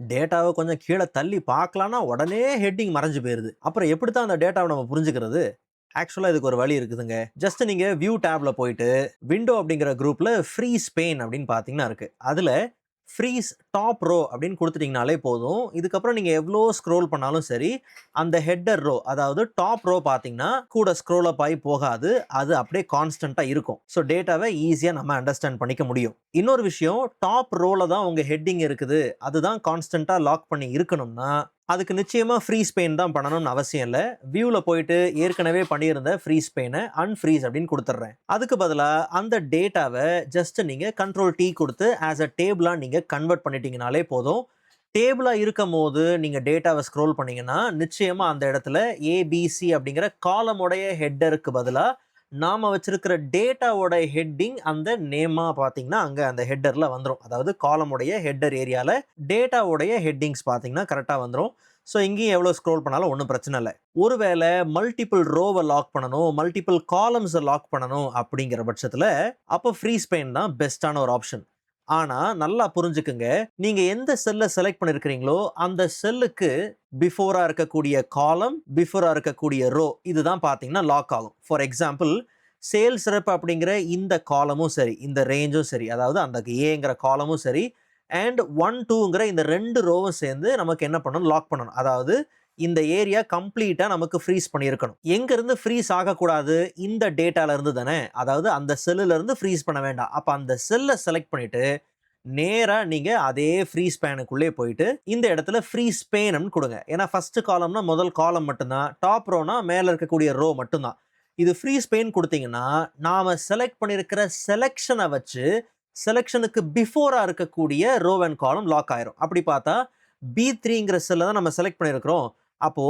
டேட்டாவ கொஞ்சம் கீழ தள்ளி பார்க்கலான்னா, உடனே ஹெட்டிங் மறைஞ்சு போயிருது. அப்புறம் எப்படித்தான் அந்த டேட்டாவ நம்ம புரிஞ்சுக்கிறது? ஆக்சுவலா இதுக்கு ஒரு வழி இருக்குதுங்க. ஜஸ்ட் நீங்க வியூ டேப்ல போயிட்டு, விண்டோ அப்படிங்கிற குரூப்ல ஃப்ரீஸ் பேன் அப்படின்னு பார்த்தீங்கன்னா இருக்கு. அதுல ஃப்ரீஸ் டாப் ரோ அப்படின்னு குடுத்துட்டீங்கனாலே போதும். இதுக்கப்புறம் நீங்க எவ்ளோ ஸ்க்ரோல் பண்ணாலும் சரி, அந்த ஹெட்டர் ரோ அதாவது டாப் ரோ பார்த்தீங்கன்னா, கூட ஸ்க்ரோல் அப் ஆயி போகாது. அது அப்படியே கான்ஸ்டன்ட்டா இருக்கும். ஸோ டேட்டாவ ஈஸியா நம்ம அண்டர்ஸ்டாண்ட் பண்ணிக்க முடியும். இன்னொரு விஷயம், டாப் ரோல தான் உங்க ஹெட்டிங் இருக்குது. அதுதான் கான்ஸ்டன்ட்டா லாக் பண்ணி இருக்கணும்னா, அதுக்கு நிச்சயமா ஃப்ரீஸ் பெயின் தான் பண்ணணும்னு அவசியம் இல்ல. வியூல போயிட்டு ஏற்கனவே பண்ணியிருந்த ஃப்ரீஸ் பெயின அன்ஃப்ரீஸ் அப்படின்னு குடுத்துடுறேன். அதுக்கு பதிலா அந்த டேட்டாவ ஜஸ்ட் நீங்க கண்ட்ரோல் டி குடுத்து ஆஸ் அ டேபிளா நீங்க கன்வெர்ட் பண்ணிட்டீங்கனாலே போதும். டேபிளா இருக்கும்போது நீங்க டேட்டாவ ஸ்க்ரோல் பண்ணீங்கன்னா, நிச்சயமா அந்த இடத்துல ஏபிசி அப்படிங்கிற காலமுடைய ஹெட்டருக்கு பதிலா நாம வச்சிருக்கிற டேட்டாவோட ஹெட்டிங் அந்த நேமா பார்த்தீங்கன்னா, அங்க அந்த ஹெட்டர்ல வந்துரும். அதாவது காலமுடைய ஹெட்டர் ஏரியால டேட்டாவுடைய ஹெட்டிங்ஸ் பார்த்தீங்கன்னா, கரெக்ட்டா வந்துரும். ஸோ இங்கேயும் எவ்வளோ ஸ்க்ரோல் பண்ணாலும் ஒண்ணும் பிரச்சனை இல்ல. ஒருவேள மல்டிபிள் ரோவ லாக் பண்ணணும், மல்டிபிள் காலம்ஸ லாக் பண்ணணும் அப்படிங்கிற பட்சத்துல, அப்ப ஃப்ரீஸ் பெயின் தான் பெஸ்ட்டான ஒரு ஆப்ஷன். ஆனா, நல்லா புரிஞ்சுக்குங்க. நீங்க எந்த செல்ல செலக்ட் பண்ணியிருக்கிறீங்களோ, அந்த செல்லுக்கு பிஃபோரா இருக்கக்கூடிய காலம், பிஃபோரா இருக்கக்கூடிய ரோ இதுதான் பார்த்தீங்கன்னா லாக் ஆகும். ஃபார் எக்ஸாம்பிள் சேல்ஸ் ரெப் அப்படிங்கிற இந்த காலமும் சரி, இந்த ரேஞ்சும் சரி, அதாவது அந்த ஏங்கிற காலமும் சரி, அண்ட் 1, 2ங்கிற இந்த 2 ரோவும் சேர்ந்து நமக்கு என்ன பண்ணணும்? லாக் பண்ணணும். அதாவது இந்த ஏரியா கம்ப்ளீட்டா நமக்கு ஃப்ரீஸ் பண்ணியிருக்கணும். எங்கருந்து ஃப்ரீஸ் ஆகக்கூடாது? இந்த டேட்டால இருந்து தானே. அதாவது அந்த செல்லுல இருந்து ஃப்ரீஸ் பண்ண வேண்டாம். அப்ப அந்த செல்ல செலக்ட் பண்ணிட்டு நேரா நீங்க அதே ஃப்ரீஸ் பேனுக்குள்ளே போயிட்டு, இந்த இடத்துல ஃப்ரீஸ் பேன்னு குடுங்க. ஏன்னா ஃபர்ஸ்ட் காலம்னா முதல் காலம் மட்டும் தான். டாப் ரோனா மேல இருக்கக்கூடிய ரோ மட்டும் தான். இது ஃப்ரீஸ் பெயின் குடுத்தீங்கன்னா, நாம செலக்ட் பண்ணியிருக்கிற செலக்ஷன வச்சு, செலக்ஷனுக்கு பிஃபோரா இருக்கக்கூடிய ரோ அண்ட் காலம் லாக் ஆயிரும். அப்படி பார்த்தா, பி3ங்கிற செல்ல தான் நம்ம செலக்ட் பண்ணியிருக்கிறோம். அப்போ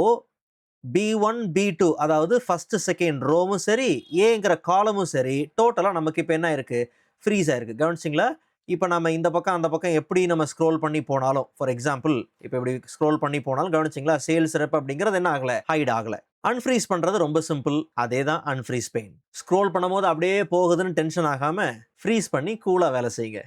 பி1, பி2 அதாவது ஃபர்ஸ்ட், செகண்ட் ரோவும் சரி, ஏங்கிற காலமும் சரி, டோட்டலா நமக்கு இப்ப என்ன ஆயிருக்கு? ஃப்ரீஸ் ஆயிருக்கு. கவனிச்சீங்களா? இப்ப நம்ம இந்த பக்கம், அந்த பக்கம் எப்படி நம்ம ஸ்க்ரோல் பண்ணி போனாலும், ஃபார் எக்ஸாம்பிள் இப்ப இப்படி ஸ்க்ரோல் பண்ணி போனாலும் கவனிச்சீங்களா? சேல்ஸ் ரெப் அப்படிங்கிறது என்ன ஆகல? ஹைட் ஆகல. அன்ஃப்ரீஸ் பண்றது ரொம்ப சிம்பிள். அதே தான் அன்ஃப்ரீஸ் பெயின். ஸ்க்ரோல் பண்ணும்போது அப்படியே போகுதுன்னு டென்ஷன் ஆகாம, ஃப்ரீஸ் பண்ணி கூலா வேலை செய்யுங்க.